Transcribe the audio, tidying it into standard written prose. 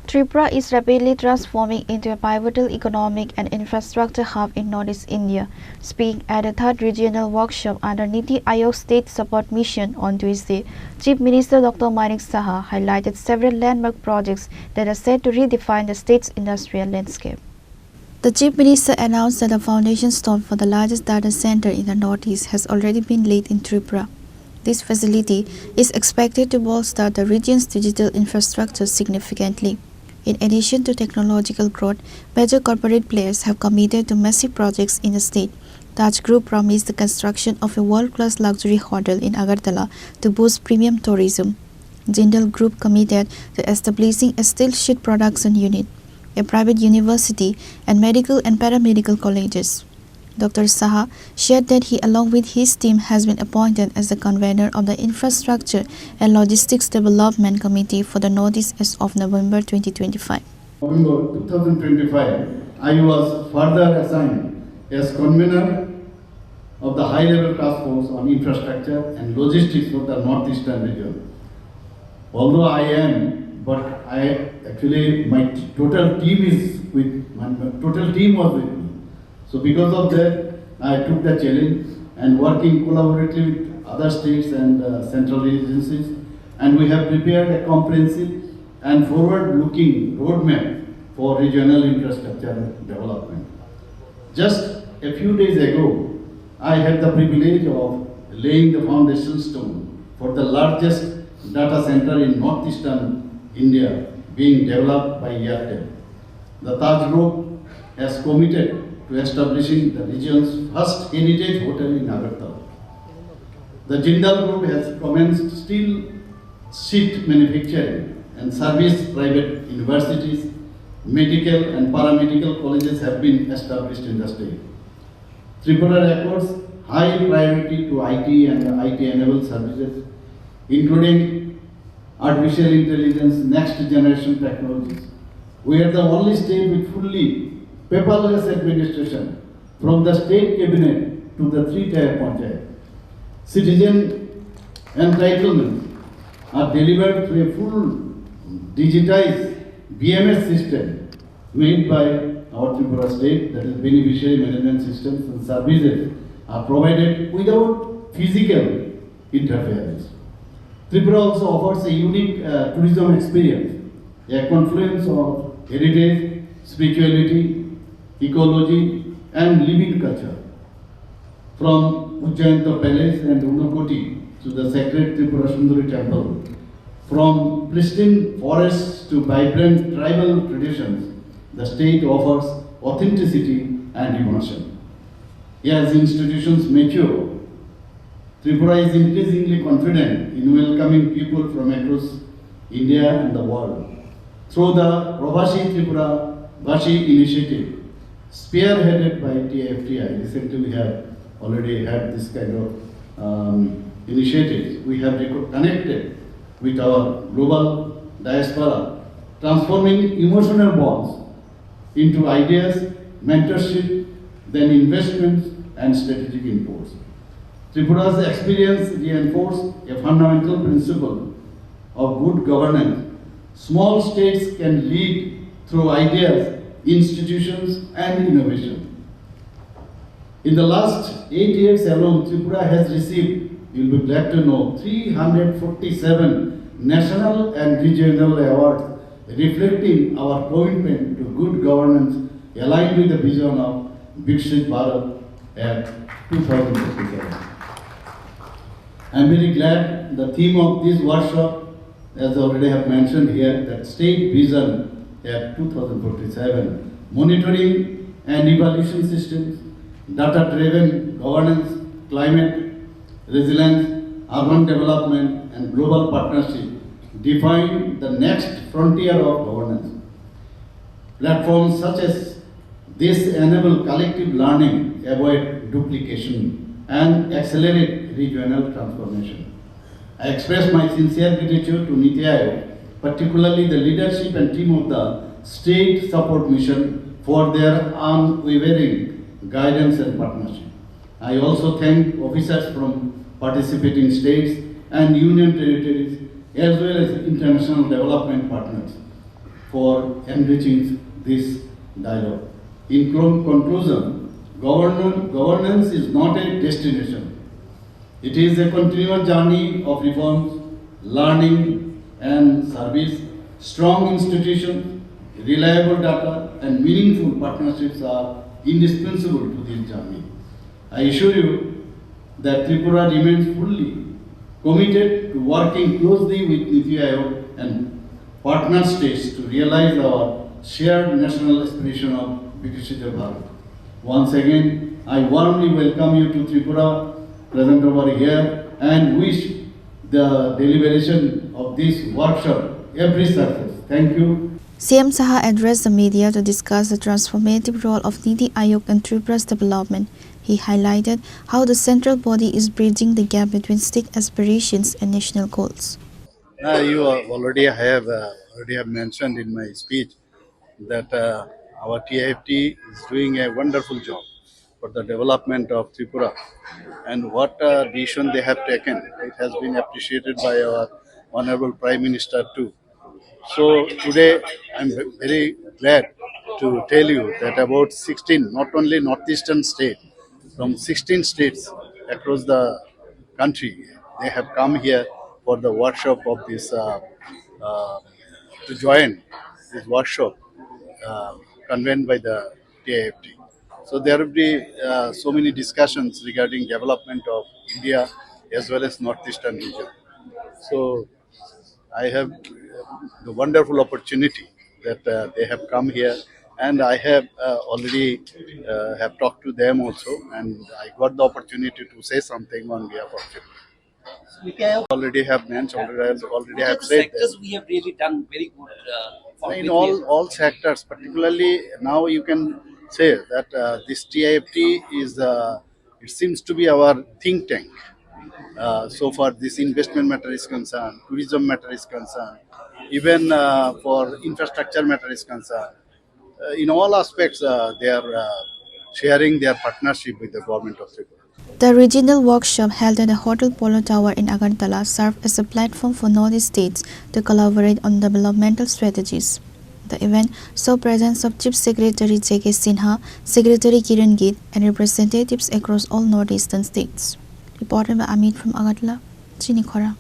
Tripura is rapidly transforming into a pivotal economic and infrastructure hub in Northeast India. Speaking at the third regional workshop under Niti Aayog State Support Mission on Tuesday, Chief Minister Dr. Manik Saha highlighted several landmark projects that are set to redefine the state's industrial landscape. The Chief Minister announced that the foundation stone for the largest data center in the Northeast has already been laid in Tripura. This facility is expected to bolster the region's digital infrastructure significantly. In addition to technological growth, major corporate players have committed to massive projects in the state. Taj Group promised the construction of a world-class luxury hotel in Agartala to boost premium tourism. Jindal Group committed to establishing a steel sheet production unit, a private university, and medical and paramedical colleges. Dr. Saha shared that he, along with his team, has been appointed as the convener of the Infrastructure and Logistics Development Committee for the Northeast as of November 2025. November 2025, I was further assigned as convener of the high-level task force on infrastructure and logistics for the Northeastern region. Although I am, but my total team was with me. So because of that, I took the challenge and working collaboratively with other states and central agencies, and we have prepared a comprehensive and forward-looking roadmap for regional infrastructure development. Just a few days ago, I had the privilege of laying the foundation stone for the largest data center in northeastern India being developed by Airtel. The Taj Group has committed to establishing the region's first heritage hotel in Agartala. The Jindal Group has commenced steel sheet manufacturing and service private universities, medical and paramedical colleges have been established in the state. Tripura accords high priority to IT and IT-enabled services, including artificial intelligence, next generation technologies. We are the only state with fully paperless administration from the state cabinet to the three-tier panchayat. Citizen entitlements are delivered through a full digitized BMS system made by our Tripura state, that is beneficiary management systems, and services are provided without physical interference. Tripura also offers a unique tourism experience, a confluence of heritage, spirituality, ecology and living culture. From Ujjainta Palace and Unakoti to the sacred Tripura Sundari Temple, from pristine forests to vibrant tribal traditions, the state offers authenticity and immersion. As institutions mature, Tripura is increasingly confident in welcoming people from across India and the world. Through the Pravasi Tripura Vashi initiative, spearheaded by TFTI, recently we have already had this kind of initiatives. We have connected with our global diaspora, transforming emotional bonds into ideas, mentorship, then investments and strategic imports. Tripura's experience reinforced a fundamental principle of good governance. Small states can lead through ideas, institutions and innovation. In the last 8 years alone, Tripura has received, you'll be glad to know, 347 national and regional awards, reflecting our commitment to good governance aligned with the vision of Viksit Bharat at 2057. I am very glad the theme of this workshop, as I already have mentioned here, that state vision at 2047, monitoring and evaluation systems, data-driven governance, climate resilience, urban development and global partnership define the next frontier of governance. Platforms such as this enable collective learning, avoid duplication and accelerate regional transformation. I express my sincere gratitude to Niti Aayog, particularly the leadership and team of the State Support Mission for their unwavering guidance and partnership. I also thank officers from participating states and union territories as well as international development partners for enriching this dialogue. In conclusion, governance is not a destination. It is a continuous journey of reforms, learning and service. Strong institutions, reliable data and meaningful partnerships are indispensable to this journey. I assure you that Tripura remains fully committed to working closely with Niti Aayog and partner states to realize our shared national aspiration of Viksit Bharat. Once again, I warmly welcome you to Tripura, present over here, and wish the deliberation of this workshop every success. Thank you. CM Saha addressed the media to discuss the transformative role of Niti Aayog in Tripura's development. He highlighted how the central body is bridging the gap between state aspirations and national goals. You already have mentioned in my speech that our TIFT is doing a wonderful job for the development of Tripura, and what decision they have taken, it has been appreciated by our Honorable Prime Minister too. So today I'm very glad to tell you that about 16, not only northeastern state, from 16 states across the country, they have come here for the workshop of this, to join this workshop convened by the TIFT. So there will be so many discussions regarding development of India as well as northeastern region. So I have the wonderful opportunity that they have come here, and I have already have talked to them also, and I got the opportunity to say something on behalf of them. Already have mentioned, already have said sectors that we have really done very good. in all sectors, particularly now you can say that this TIFT is it seems to be our think tank. So far this investment matter is concerned, tourism matter is concerned, even for infrastructure matter is concerned. In all aspects, they are sharing their partnership with the government of Tripura. The regional workshop held at the Hotel Polo Tower in Agartala served as a platform for Northeast states to collaborate on developmental strategies. The event saw presence of Chief Secretary J.K. Sinha, Secretary Kiran Git, and representatives across all northeastern states. Reported by Amit from Agartala, Chini Khora.